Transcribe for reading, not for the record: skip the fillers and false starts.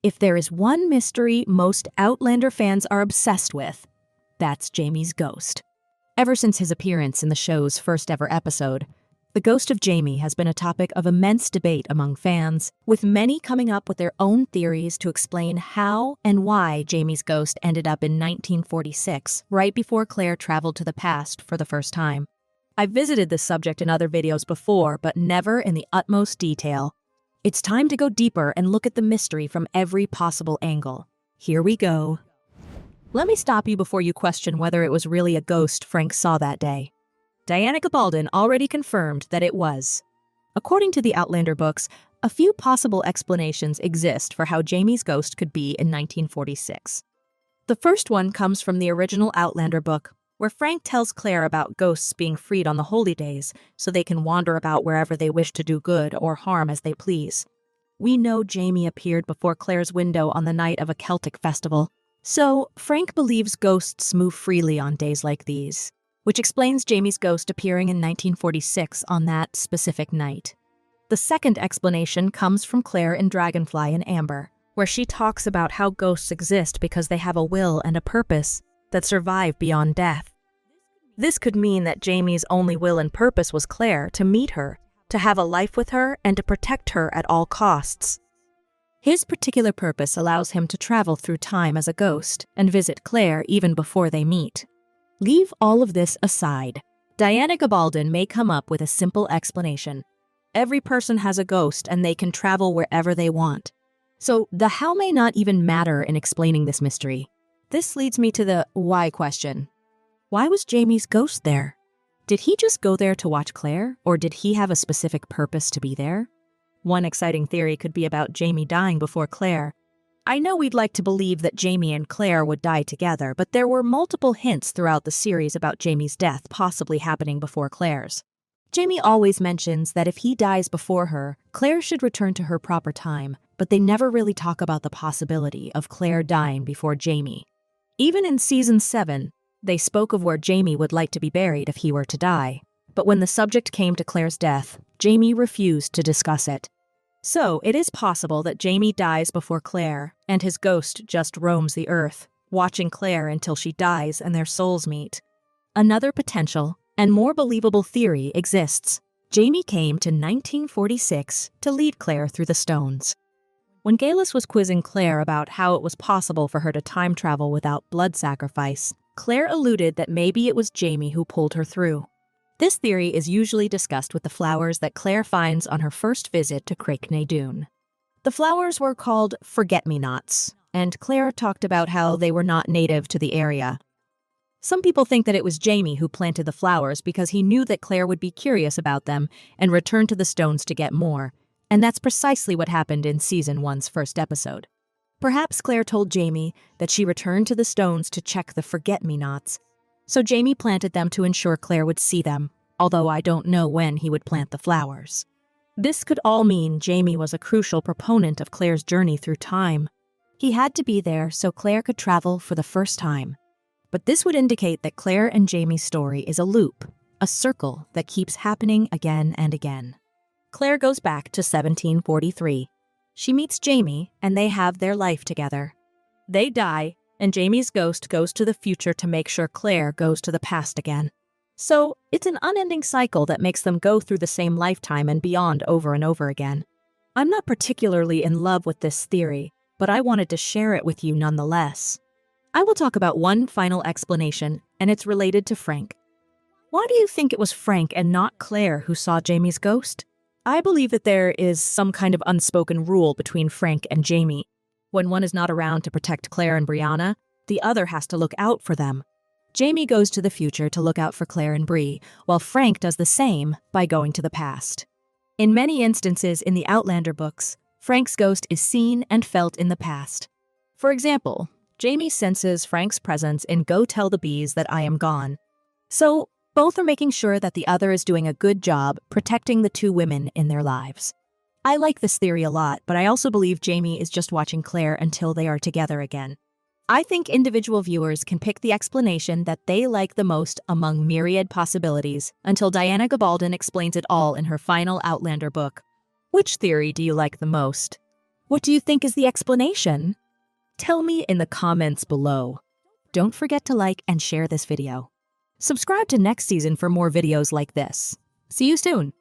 If there is one mystery most Outlander fans are obsessed with, that's Jamie's ghost. Ever since his appearance in the show's first ever episode, the ghost of Jamie has been a topic of immense debate among fans, with many coming up with their own theories to explain how and why Jamie's ghost ended up in 1946, right before Claire traveled to the past for the first time. I've visited this subject in other videos before, but never in the utmost detail. It's time to go deeper and look at the mystery from every possible angle. Here we go. Let me stop you before you question whether it was really a ghost Frank saw that day. Diana Gabaldon already confirmed that it was. According to the Outlander books, a few possible explanations exist for how Jamie's ghost could be in 1946. The first one comes from the original Outlander book, where Frank tells Claire about ghosts being freed on the holy days so they can wander about wherever they wish to do good or harm as they please. We know Jamie appeared before Claire's window on the night of a Celtic festival, so Frank believes ghosts move freely on days like these, which explains Jamie's ghost appearing in 1946 on that specific night. The second explanation comes from Claire in Dragonfly and Amber, where she talks about how ghosts exist because they have a will and a purpose that survive beyond death. This could mean that Jamie's only will and purpose was Claire, to meet her, to have a life with her, and to protect her at all costs. His particular purpose allows him to travel through time as a ghost and visit Claire even before they meet. Leave all of this aside. Diana Gabaldon may come up with a simple explanation. Every person has a ghost and they can travel wherever they want. So the how may not even matter in explaining this mystery. This leads me to the why question. Why was Jamie's ghost there? Did he just go there to watch Claire, or did he have a specific purpose to be there? One exciting theory could be about Jamie dying before Claire. I know we'd like to believe that Jamie and Claire would die together, but there were multiple hints throughout the series about Jamie's death possibly happening before Claire's. Jamie always mentions that if he dies before her, Claire should return to her proper time, but they never really talk about the possibility of Claire dying before Jamie. Even in Season 7, they spoke of where Jamie would like to be buried if he were to die. But when the subject came to Claire's death, Jamie refused to discuss it. So it is possible that Jamie dies before Claire, and his ghost just roams the earth, watching Claire until she dies and their souls meet. Another potential, and more believable theory exists. Jamie came to 1946 to lead Claire through the stones. When Galus was quizzing Claire about how it was possible for her to time travel without blood sacrifice, Claire alluded that maybe it was Jamie who pulled her through. This theory is usually discussed with the flowers that Claire finds on her first visit to Craiknay Doon. The flowers were called forget-me-nots, and Claire talked about how they were not native to the area. Some people think that it was Jamie who planted the flowers because he knew that Claire would be curious about them and return to the stones to get more, and that's precisely what happened in Season 1's first episode. Perhaps Claire told Jamie that she returned to the stones to check the forget-me-nots, so Jamie planted them to ensure Claire would see them, although I don't know when he would plant the flowers. This could all mean Jamie was a crucial proponent of Claire's journey through time. He had to be there so Claire could travel for the first time. But this would indicate that Claire and Jamie's story is a loop, a circle that keeps happening again and again. Claire goes back to 1743. She meets Jamie, and they have their life together. They die, and Jamie's ghost goes to the future to make sure Claire goes to the past again. So, it's an unending cycle that makes them go through the same lifetime and beyond over and over again. I'm not particularly in love with this theory, but I wanted to share it with you nonetheless. I will talk about one final explanation, and it's related to Frank. Why do you think it was Frank and not Claire who saw Jamie's ghost? I believe that there is some kind of unspoken rule between Frank and Jamie. When one is not around to protect Claire and Brianna, the other has to look out for them. Jamie goes to the future to look out for Claire and Bree, while Frank does the same by going to the past. In many instances in the Outlander books, Frank's ghost is seen and felt in the past. For example, Jamie senses Frank's presence in Go Tell the Bees That I Am Gone. So, both are making sure that the other is doing a good job protecting the two women in their lives. I like this theory a lot, but I also believe Jamie is just watching Claire until they are together again. I think individual viewers can pick the explanation that they like the most among myriad possibilities until Diana Gabaldon explains it all in her final Outlander book. Which theory do you like the most? What do you think is the explanation? Tell me in the comments below. Don't forget to like and share this video. Subscribe to next season for more videos like this. See you soon.